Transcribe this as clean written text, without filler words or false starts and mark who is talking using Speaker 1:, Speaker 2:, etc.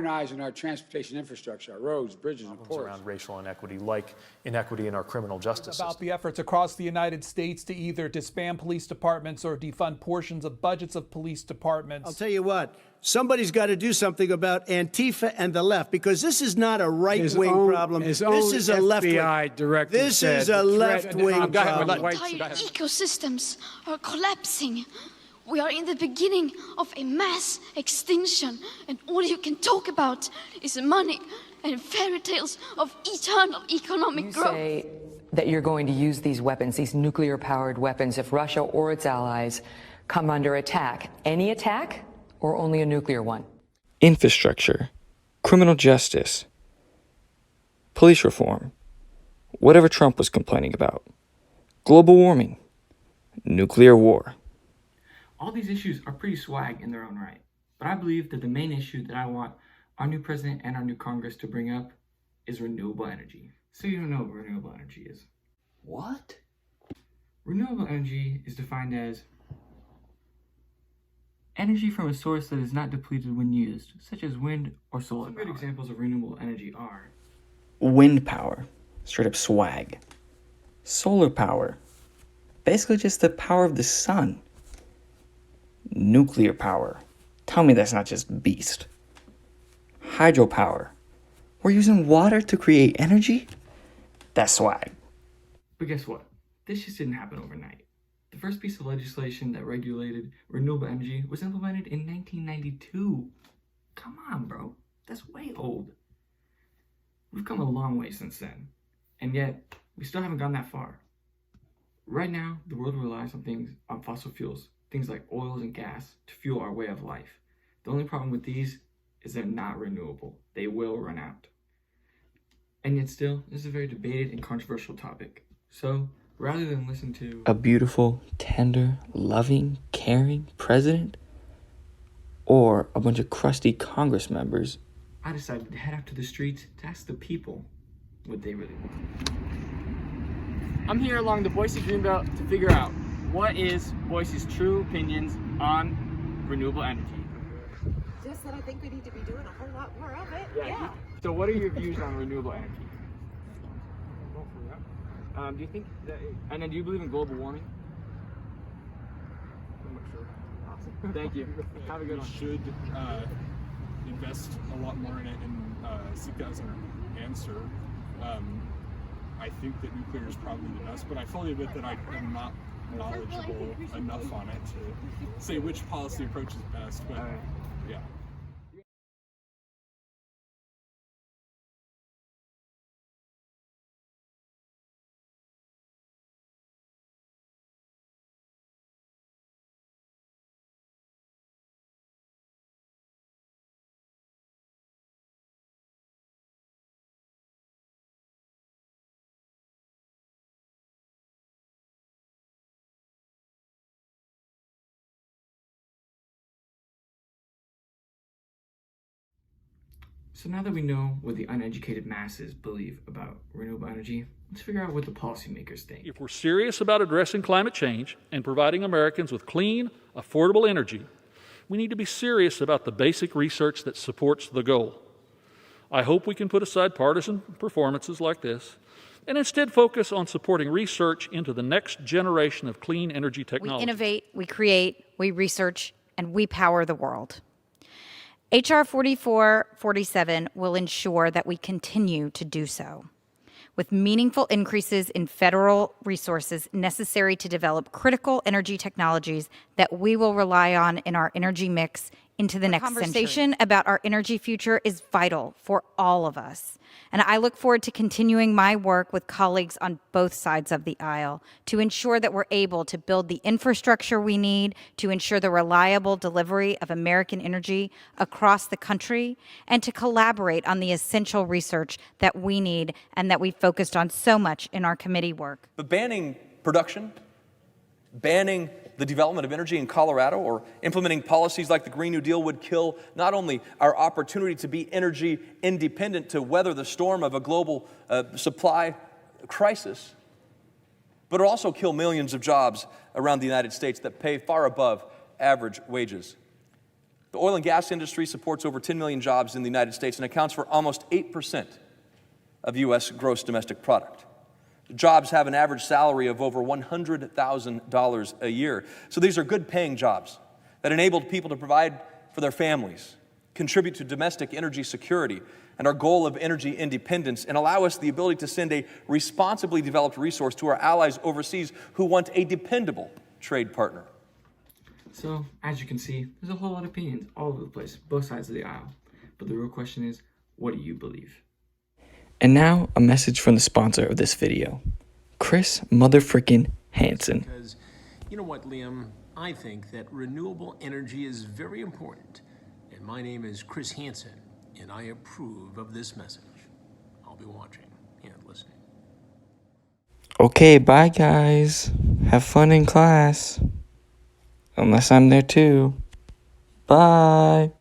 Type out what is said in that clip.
Speaker 1: modernizing our transportation infrastructure, our roads, bridges, and ports.
Speaker 2: Around racial inequity, like inequity in our criminal justice system.
Speaker 3: About the efforts across the United States to either disband police departments or defund portions of budgets of police departments.
Speaker 4: I'll tell you what, somebody's got to do something about Antifa and the left, because this is not a right-wing problem. This is a left-wing. This is a left-wing problem.
Speaker 5: Entire ecosystems are collapsing. We are in the beginning of a mass extinction, and all you can talk about is money and fairy tales of eternal economic growth.
Speaker 6: You say that you're going to use these weapons, these nuclear-powered weapons, if Russia or its allies come under attack. Any attack, or only a nuclear one?
Speaker 7: Infrastructure, criminal justice, police reform, whatever Trump was complaining about, global warming, nuclear war.
Speaker 8: All these issues are pretty swag in their own right, but I believe that the main issue that I want our new president and our new Congress to bring up is renewable energy. So you don't know what renewable energy is.
Speaker 9: What?
Speaker 8: Renewable energy is defined as energy from a source that is not depleted when used, such as wind or solar. Some good examples of renewable energy are
Speaker 7: Wind power, straight up swag. Solar power, basically just the power of the sun. Nuclear power, tell me that's not just beast. Hydropower, we're using water to create energy? That's swag.
Speaker 8: But guess what? This just didn't happen overnight. The first piece of legislation that regulated renewable energy was implemented in 1992. Come on, bro. That's way old. We've come a long way since then, and yet we still haven't gone that far. Right now, the world relies on fossil fuels, things like oils and gas, to fuel our way of life. The only problem with these is they're not renewable. They will run out. And yet still, this is a very debated and controversial topic. So, rather than listen to
Speaker 7: A beautiful, tender, loving, caring president, or a bunch of crusty Congress members,
Speaker 8: I decided to head out to the streets to ask the people what they really want.
Speaker 10: I'm here along the Boise Greenbelt to figure out what is Boise's true opinions on renewable energy.
Speaker 11: Just that I think we need to be doing a whole lot more of it. Yeah.
Speaker 10: So what are your views on renewable energy? Do you think that, and then do you believe in global warming? I'm not sure. Awesome. Thank you. Have a good one.
Speaker 12: We should invest a lot more in it and seek that as an answer. I think that nuclear is probably the best, but I fully admit that I am not knowledgeable enough on it to say which policy approach is best, but yeah.
Speaker 8: So now that we know what the uneducated masses believe about renewable energy, let's figure out what the policymakers think.
Speaker 13: If we're serious about addressing climate change and providing Americans with clean, affordable energy, we need to be serious about the basic research that supports the goal. I hope we can put aside partisan performances like this and instead focus on supporting research into the next generation of clean energy technology.
Speaker 14: We innovate, we create, we research, and we power the world. H.R. 4447 will ensure that we continue to do so, with meaningful increases in federal resources necessary to develop critical energy technologies that we will rely on in our energy mix into the next century. Conversation about our energy future is vital for all of us, and I look forward to continuing my work with colleagues on both sides of the aisle to ensure that we're able to build the infrastructure we need to ensure the reliable delivery of American energy across the country, and to collaborate on the essential research that we need and that we focused on so much in our committee work.
Speaker 15: But banning production, banning the development of energy in Colorado, or implementing policies like the Green New Deal would kill not only our opportunity to be energy independent to weather the storm of a global supply crisis, but it'll also kill millions of jobs around the United States that pay far above average wages. The oil and gas industry supports over 10 million jobs in the United States and accounts for almost 8% of U.S. gross domestic product. Jobs have an average salary of over $100,000 a year. So these are good paying jobs that enable people to provide for their families, contribute to domestic energy security and our goal of energy independence, and allow us the ability to send a responsibly developed resource to our allies overseas who want a dependable trade partner.
Speaker 8: So, as you can see, there's a whole lot of opinions all over the place, both sides of the aisle. But the real question is, what do you believe?
Speaker 7: And now, a message from the sponsor of this video, Chris motherfrickin' Hansen.
Speaker 9: Because, you know what, Liam? I think that renewable energy is very important. And my name is Chris Hansen, and I approve of this message. I'll be watching and listening.
Speaker 7: Okay, bye guys. Have fun in class. Unless I'm there too. Bye.